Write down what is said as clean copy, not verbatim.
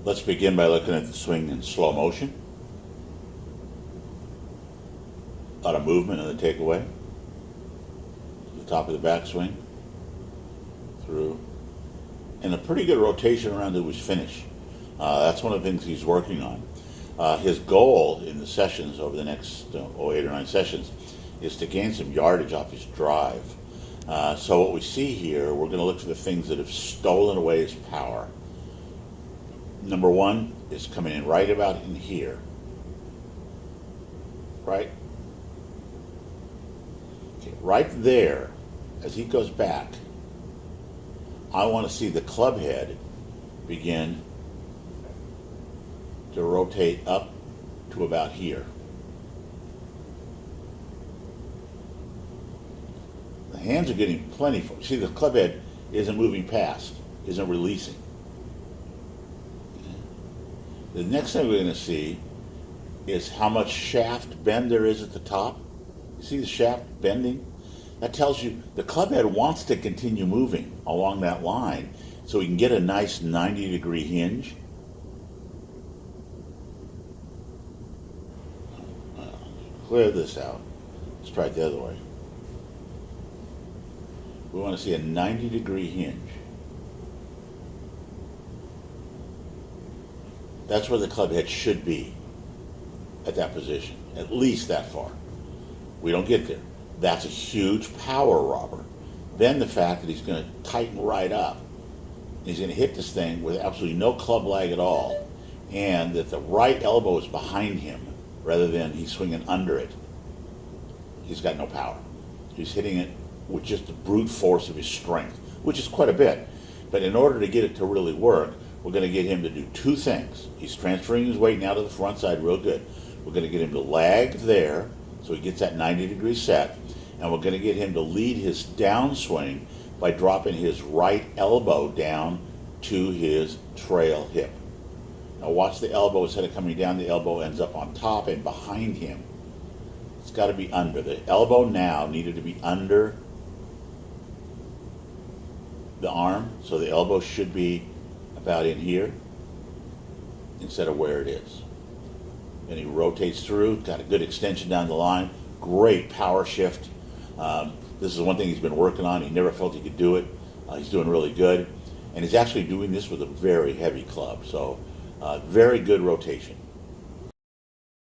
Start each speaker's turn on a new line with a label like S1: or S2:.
S1: Let's begin by looking at the swing in slow motion. A lot of movement in the takeaway. The top of the backswing. Through. And a pretty good rotation around to his finish. That's one of the things he's working on. His goal in the sessions over the next 8 or 9 sessions is to gain some yardage off his drive. So what we see here, we're going to look for the things that have stolen away his power. Number one is coming in right about in here. Right? Okay, right there, as he goes back, I want to see the club head begin to rotate up to about here. The hands are getting plenty. See, the club head isn't moving past, isn't releasing. The next thing we're going to see is how much shaft bend there is at the top. You see the shaft bending? That tells you the club head wants to continue moving along that line so we can get a nice 90-degree hinge. Clear this out. Let's try it the other way. We want to see a 90-degree hinge. That's where the club head should be at that position, at least that far. We don't get there. That's a huge power robber. Then the fact that he's going to tighten right up. He's going to hit this thing with absolutely no club lag at all, and that the right elbow is behind him rather than he's swinging under it. He's got no power. He's hitting it with just the brute force of his strength, which is quite a bit. But in order to get it to really work, we're going to get him to do 2 things. He's transferring his weight now to the front side real good. We're going to get him to lag there so he gets that 90-degree set, and we're going to get him to lead his downswing by dropping his right elbow down to his trail hip. Now watch the elbow. Instead of coming down, the elbow ends up on top and behind him. It's got to be under. The elbow now needed to be under the arm, so the elbow should be about in here instead of where it is. And he rotates through, got a good extension down the line, great power shift. This is one thing he's been working on. He never felt he could do it. He's doing really good. And he's actually doing this with a very heavy club. So very good rotation.